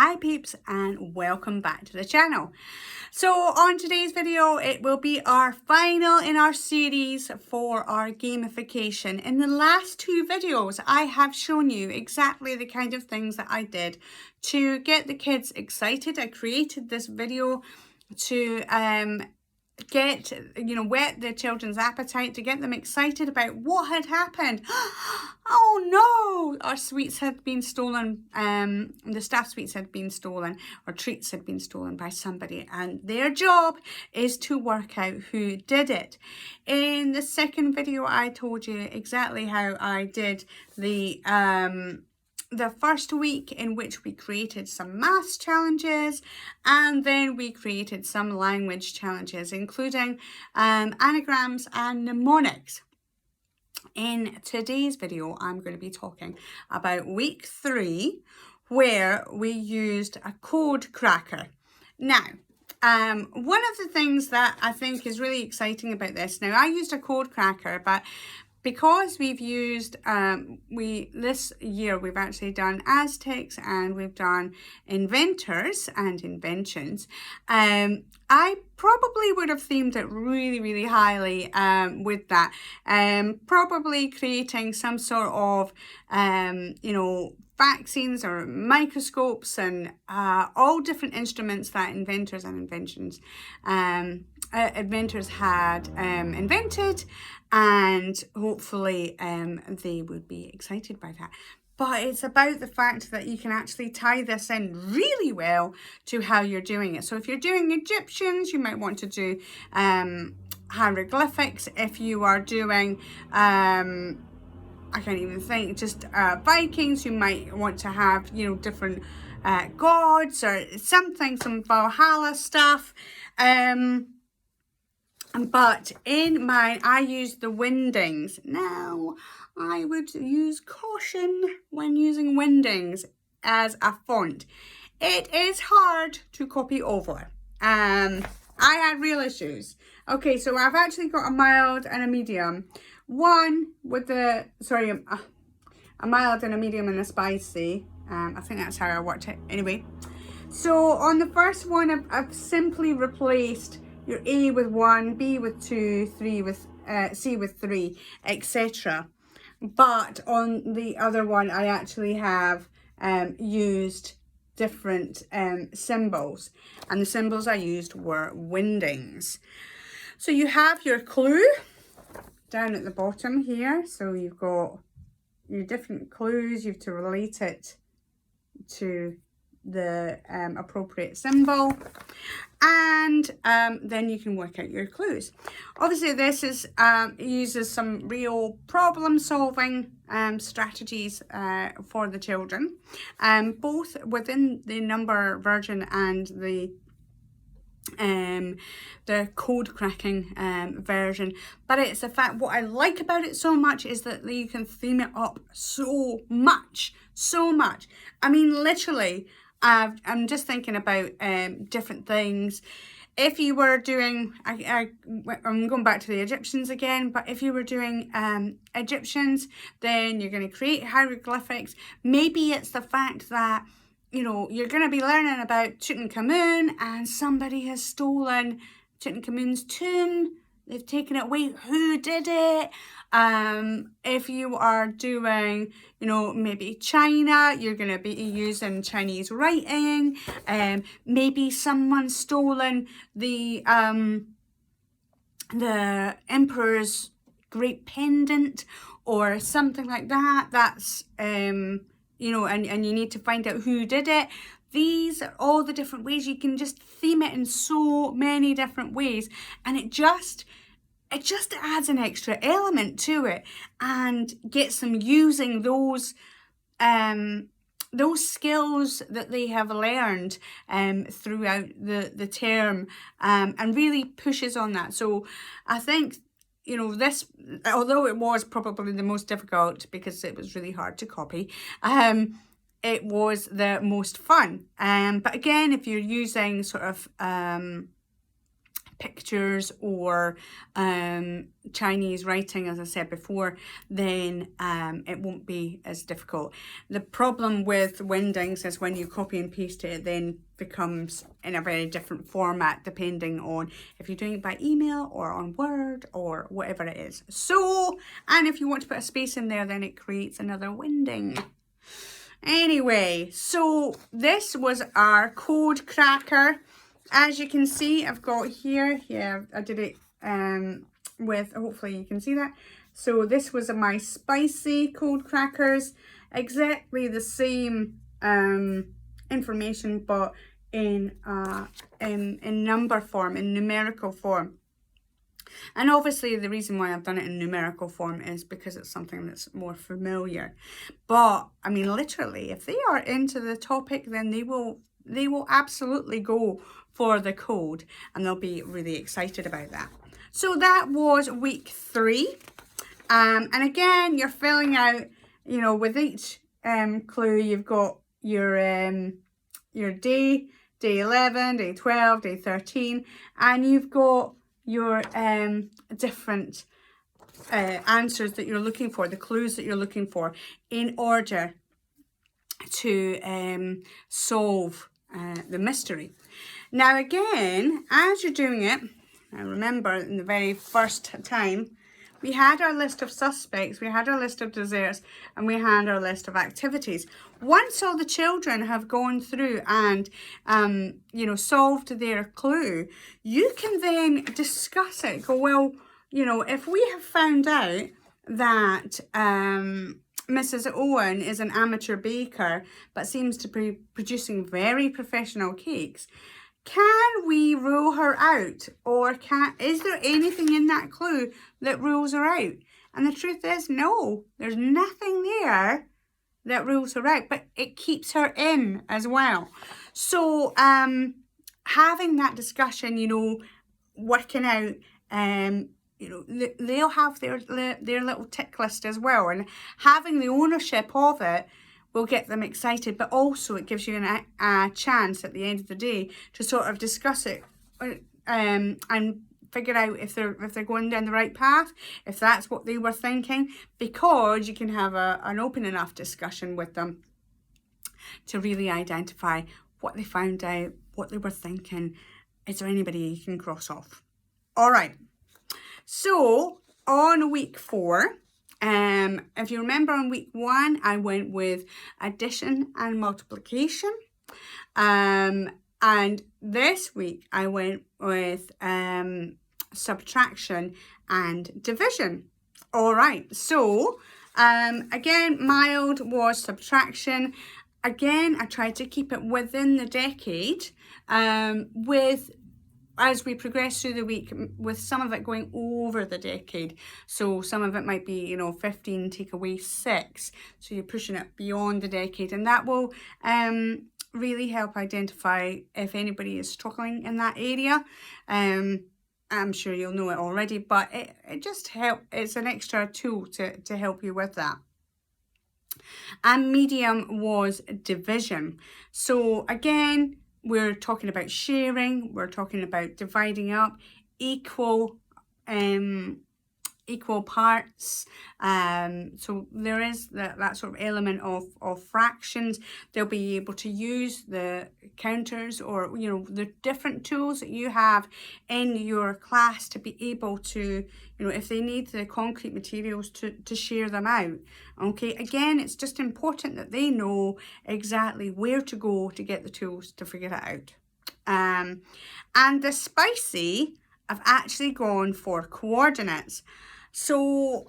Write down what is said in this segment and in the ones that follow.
Hi peeps, and welcome back to the channel. So on today's video, it will be our final in our series for our gamification. In the last two videos, I have shown you exactly the kind of things that I did to get the kids excited. I created this video to whet the children's appetite, to get them excited about what had happened. Oh no, our sweets had been stolen, the staff sweets had been stolen, or treats had been stolen by somebody, and their job is to work out who did it. In the second video, I told you exactly how I did the first week, in which we created some maths challenges, and then we created some language challenges, including anagrams and mnemonics. In today's video, I'm going to be talking about week 3, where we used a code cracker. Now, one of the things that I think is really exciting about this, now I used a code cracker, but because we've used, this year we've actually done Aztecs and we've done inventors and inventions, I probably would have themed it really, really highly with that. Probably creating some sort of, vaccines or microscopes and all different instruments that inventors and inventions inventors had invented, and hopefully they would be excited by that. But it's about the fact that you can actually tie this in really well to how you're doing it. So if you're doing Egyptians, you might want to do hieroglyphics. If you are doing I can't even think, just Vikings, you might want to have, different gods or something, some Valhalla stuff. But in mine, I used the Windings. Now, I would use caution when using Windings as a font. It is hard to copy over. I had real issues. Okay, so I've actually got a mild and a medium. One with the, a mild and a medium and a spicy. I think that's how I worked it. Anyway, so on the first one, I've simply replaced your A with 1, B with 2, 3 with C with 3, etc. But on the other one, I actually have used different symbols, and the symbols I used were Windings. So you have your clue down at the bottom here. So you've got your different clues. You have to relate it to the appropriate symbol, and then you can work out your clues. Obviously, this is uses some real problem solving strategies for the children, both within the number version and the code cracking version. But it's the fact, what I like about it so much is that you can theme it up so much. I mean, literally, I'm just thinking about different things. If you were doing, I'm going back to the Egyptians again, but if you were doing Egyptians, then you're going to create hieroglyphics. Maybe it's the fact that, you're going to be learning about Tutankhamun, and somebody has stolen Tutankhamun's tomb. They've taken it away. Who did it? If you are doing, maybe China, you're going to be using Chinese writing. Maybe someone's stolen the emperor's great pendant or something like that. That's, and you need to find out who did it. These are all the different ways. You can just theme it in so many different ways, and it just adds an extra element to it and gets them using those skills that they have learned throughout the term, and really pushes on that. So I think, this, although it was probably the most difficult because it was really hard to copy, it was the most fun. But again, if you're using sort of pictures or Chinese writing, as I said before, then it won't be as difficult. The problem with Wingdings is when you copy and paste it, it then becomes in a very different format depending on if you're doing it by email or on Word or whatever it is. So, and if you want to put a space in there, then it creates another Wingding. Anyway, so this was our code cracker. As you can see, I've got here, I did it with, hopefully you can see that. So this was my spicy code crackers, exactly the same information, but in number form, in numerical form. And obviously the reason why I've done it in numerical form is because it's something that's more familiar. But I mean, literally, if they are into the topic, then they will absolutely go for the code, and they'll be really excited about that. So that was week 3. And again, you're filling out, you know, with each clue, you've got your day 11, day 12, day 13, and you've got your different answers that you're looking for, the clues that you're looking for, in order to solve the mystery. Now again, as you're doing it, I remember in the very first time, we had our list of suspects, we had our list of desserts, and we had our list of activities. Once all the children have gone through and, you know, solved their clue, you can then discuss it. Go, well, you know, if we have found out that Mrs. Owen is an amateur baker, but seems to be producing very professional cakes, can we rule her out? Or is there anything in that clue that rules her out? And the truth is, no, there's nothing there that rules her out, but it keeps her in as well. So having that discussion, you know, working out, you know, they'll have their little tick list as well, and having the ownership of it will get them excited, but also it gives you a chance at the end of the day to sort of discuss it and figure out if they're going down the right path, if that's what they were thinking, because you can have an open enough discussion with them to really identify what they found out, what they were thinking. Is there anybody you can cross off? All right. So on week 4, if you remember on week 1, I went with addition and multiplication. And this week I went with subtraction and division. All right. So again, mild was subtraction. Again, I tried to keep it within the decade, as we progress through the week, with some of it going over the decade. So some of it might be, you know, 15 take away 6. So you're pushing it beyond the decade, and that will really help identify if anybody is struggling in that area. I'm sure you'll know it already, but it just helps. It's an extra tool to help you with that. And medium was division. So again, we're talking about sharing, we're talking about dividing up, equal parts. So there is that sort of element of fractions. They'll be able to use the counters, or, you know, the different tools that you have in your class to be able to, you know, if they need the concrete materials to share them out. Okay, again, it's just important that they know exactly where to go to get the tools to figure it out. And the spicy, I've actually gone for coordinates. So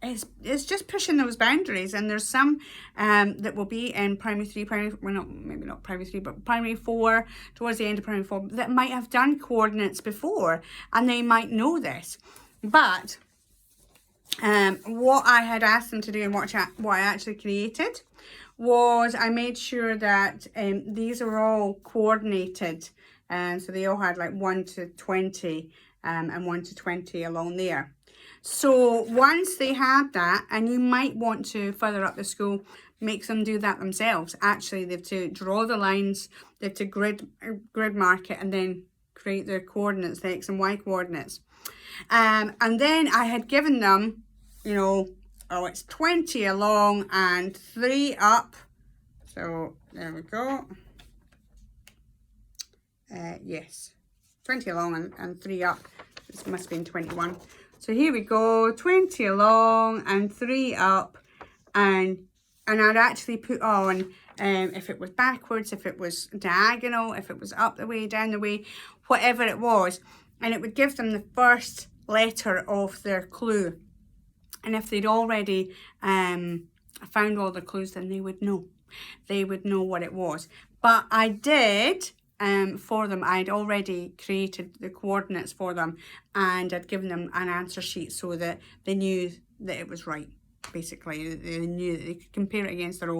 it's just pushing those boundaries, and there's some that will be in primary 3, maybe not primary 3, but primary 4, towards the end of primary 4, that might have done coordinates before, and they might know this. But what I had asked them to do, and what I actually created, was I made sure that these are all coordinated, and so they all had like 1 to 20 and 1 to 20 along there. So once they had that, and you might want to further up the school, make them do that themselves. Actually, they have to draw the lines, they have to grid mark it, and then create their coordinates, the X and Y coordinates. And then I had given them, you know, oh, it's 20 along and 3 up. So there we go. Yes, 20 along and 3 up. This must have been 21. So here we go, 20 along and 3 up. And I'd actually put on if it was backwards, if it was diagonal, if it was up the way, down the way, whatever it was. And it would give them the first letter of their clue. And if they'd already found all the clues, then they would know. They would know what it was. But I did, for them, I'd already created the coordinates for them, and I'd given them an answer sheet so that they knew that it was right. Basically, they knew that they could compare it against their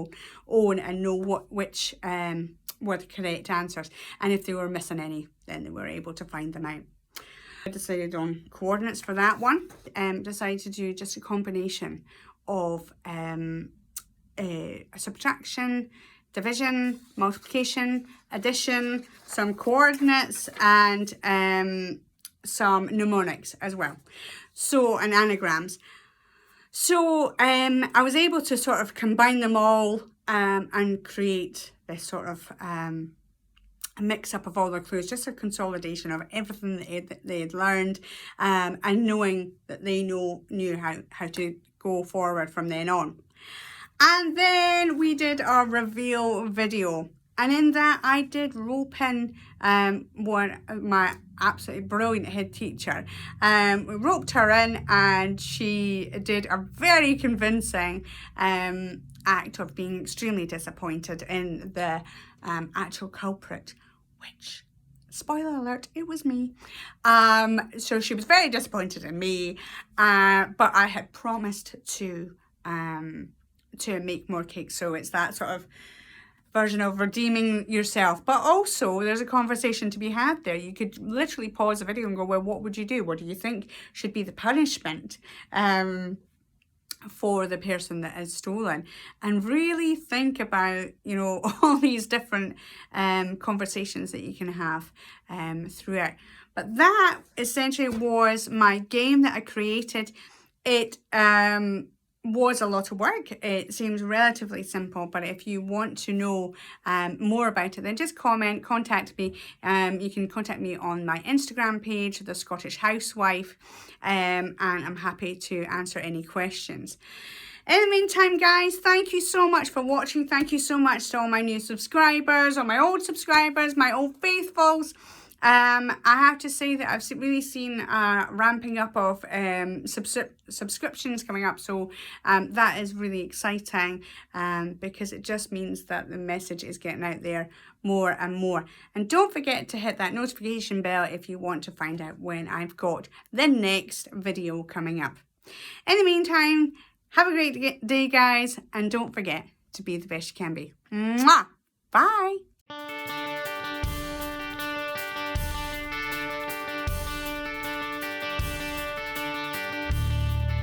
own and know which were the correct answers. And if they were missing any, then they were able to find them out. I decided on coordinates for that one. Decided to do just a combination of a subtraction, division, multiplication, addition, some coordinates, and some mnemonics as well. So, and anagrams. So I was able to sort of combine them all and create this sort of a mix-up of all their clues, just a consolidation of everything that they had learned, and knowing that they knew how to go forward from then on. And then we did our reveal video. And in that, I did rope in my absolutely brilliant head teacher. We roped her in, and she did a very convincing act of being extremely disappointed in the actual culprit, which, spoiler alert, it was me. So she was very disappointed in me, but I had promised to make more cakes. So it's that sort of version of redeeming yourself, but also there's a conversation to be had there. You could literally pause the video and go, well, what would you do? What do you think should be the punishment for the person that has stolen? And really think about, you know, all these different conversations that you can have throughout. But that essentially was my game that I created. It was a lot of work. It seems relatively simple, but if you want to know more about it, then just contact me. You can contact me on my Instagram page, The Scottish Housewife, and I'm happy to answer any questions. In the meantime, guys, thank you so much for watching. Thank you so much to all my new subscribers, all my old subscribers, my old faithfuls. I have to say that I've really seen ramping up of subscriptions coming up, so that is really exciting because it just means that the message is getting out there more and more. And don't forget to hit that notification bell if you want to find out when I've got the next video coming up. In the meantime, have a great day, guys, and don't forget to be the best you can be. Mwah! Bye!